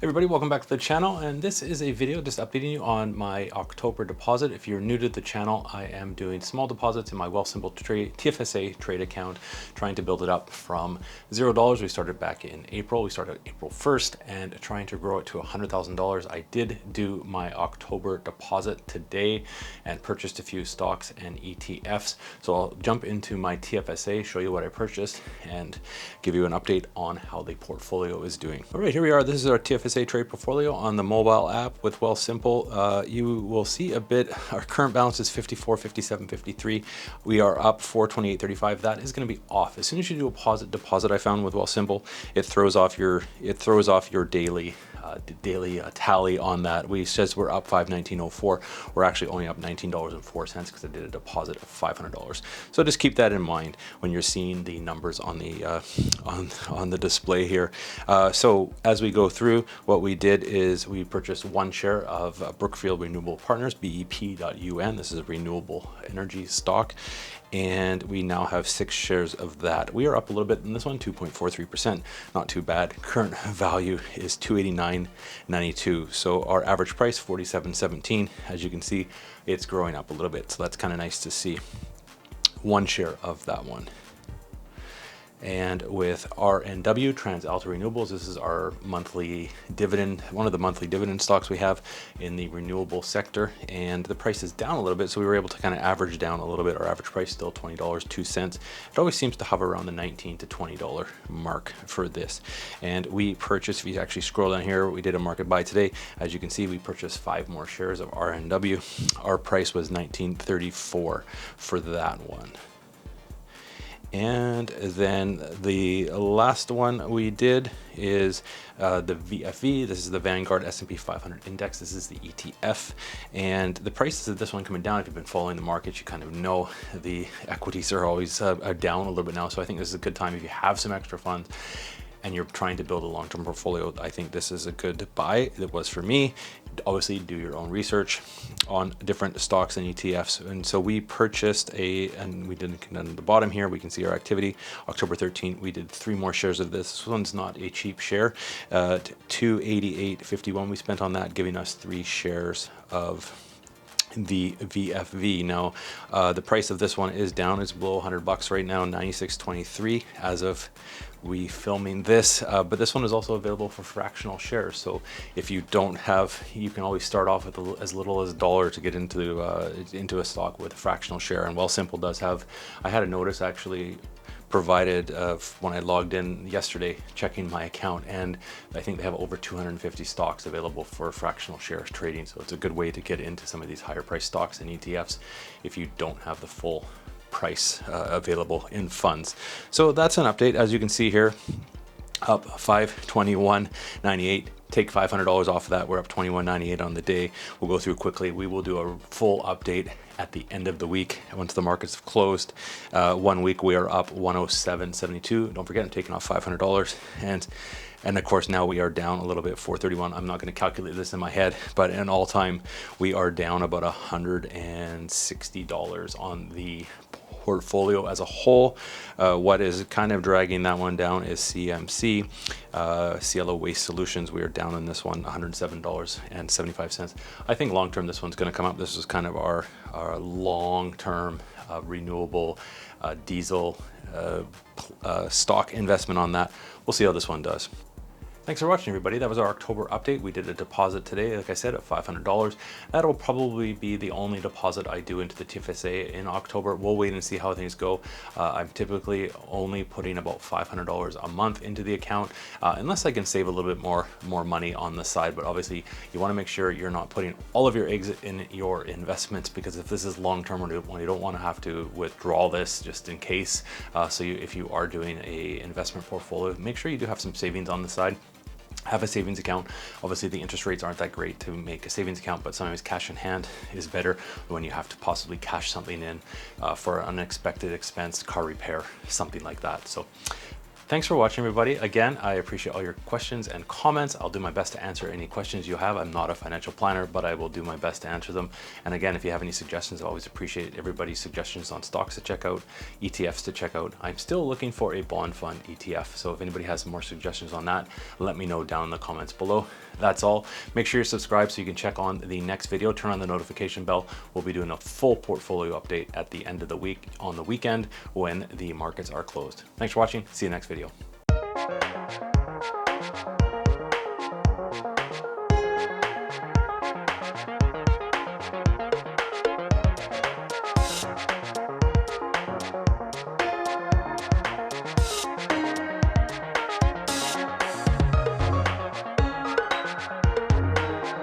Hey everybody, welcome back to the channel, and this is a video just updating you on my October deposit. If you're new to the channel, I am doing small deposits in my Wealthsimple TFSA Trade Account, trying to build it up from $0. We started back in April. We started April 1st and trying to grow it to $100,000. I did do my October deposit today and purchased a few stocks and ETFs. So I'll jump into my TFSA, show you what I purchased, and give you an update on how the portfolio is doing. All right, here we are. This is our TFSA Trade Portfolio on the mobile app with Wealthsimple. You will see a bit, our current balance is 54, 57, 53. We are up 428.35. That is going to be off. As soon as you do a deposit, I found with Wealthsimple, it throws off your daily tally on that. We says we're up 519.04. We're actually only up $19.04 because I did a deposit of $500. So just keep that in mind when you're seeing the numbers on the on the display here. So as we go through, what we did is we purchased one share of Brookfield Renewable Partners, BEP.UN. This is a renewable energy stock, and we now have 6 shares of that. We are up a little bit in this one, 2.43%, not too bad. Current value is $289.92. So our average price, $47.17. As you can see, it's growing up a little bit. So that's kind of nice to see. One share of that one. And with RNW, TransAlta Renewables, this is our monthly dividend, one of the monthly dividend stocks we have in the renewable sector. And the price is down a little bit, so we were able to kind of average down a little bit. Our average price still $20.02. It always seems to hover around the $19 to $20 mark for this. And we purchased, if you actually scroll down here, we did a market buy today. As you can see, we purchased 5 more shares of RNW. Our price was $19.34 for that one. And then the last one we did is the VFV. This is the Vanguard S&P 500 Index. This is the ETF. And the prices of this one coming down. If you've been following the market, you kind of know the equities are always down a little bit now. So I think this is a good time if you have some extra funds and you're trying to build a long-term portfolio. I think this is a good buy. It was for me. Obviously, do your own research on different stocks and ETFs. And so we purchased and we did it on the bottom here. We can see our activity. October 13th, we did 3 more shares of this. This one's not a cheap share. $288.51 we spent on that, giving us 3 shares of the VFV. Now, the price of this one is down. It's below $100 right now, $96.23 as of we filming this, but this one is also available for fractional shares. So if you don't have, you can always start off with as little as $1 to get into a stock with a fractional share. And Wealthsimple does have, I had a notice actually provided when I logged in yesterday checking my account, and I think they have over 250 stocks available for fractional shares trading. So it's a good way to get into some of these higher price stocks and ETFs if you don't have the full price available in funds. So that's an update. As you can see here, up 521.98. Take $500 off of that. We're up $21.98 on the day. We'll go through quickly. We will do a full update at the end of the week once the markets have closed. 1 week we are up 107.72. Don't forget, I'm taking off $500, and of course now we are down a little bit, 431. I'm not going to calculate this in my head, but in all time we are down about $160 on the portfolio as a whole. What is kind of dragging that one down is CMC, Cielo Waste Solutions. We are down on this one, $107.75. I think long term this one's going to come up. This is kind of our long term renewable diesel stock investment on that. We'll see how this one does. Thanks for watching, everybody. That was our October update. We did a deposit today, like I said, at $500. That'll probably be the only deposit I do into the TFSA in October. We'll wait and see how things go. I'm typically only putting about $500 a month into the account, unless I can save a little bit more money on the side. But obviously, you want to make sure you're not putting all of your eggs in your investments, because if this is long-term, you don't want to have to withdraw this just in case. If you are doing a investment portfolio, make sure you do have some savings on the side. Have a savings account. Obviously the interest rates aren't that great to make a savings account, but sometimes cash in hand is better when you have to possibly cash something in for an unexpected expense, car repair, something like that. So Thanks for watching, everybody. Again, I appreciate all your questions and comments. I'll do my best to answer any questions you have. I'm not a financial planner, but I will do my best to answer them. And again, if you have any suggestions, I always appreciate everybody's suggestions on stocks to check out, ETFs to check out. I'm still looking for a bond fund ETF. So if anybody has more suggestions on that, let me know down in the comments below. That's all. Make sure you're subscribed so you can check on the next video. Turn on the notification bell. We'll be doing a full portfolio update at the end of the week on the weekend when the markets are closed. Thanks for watching. See you next video.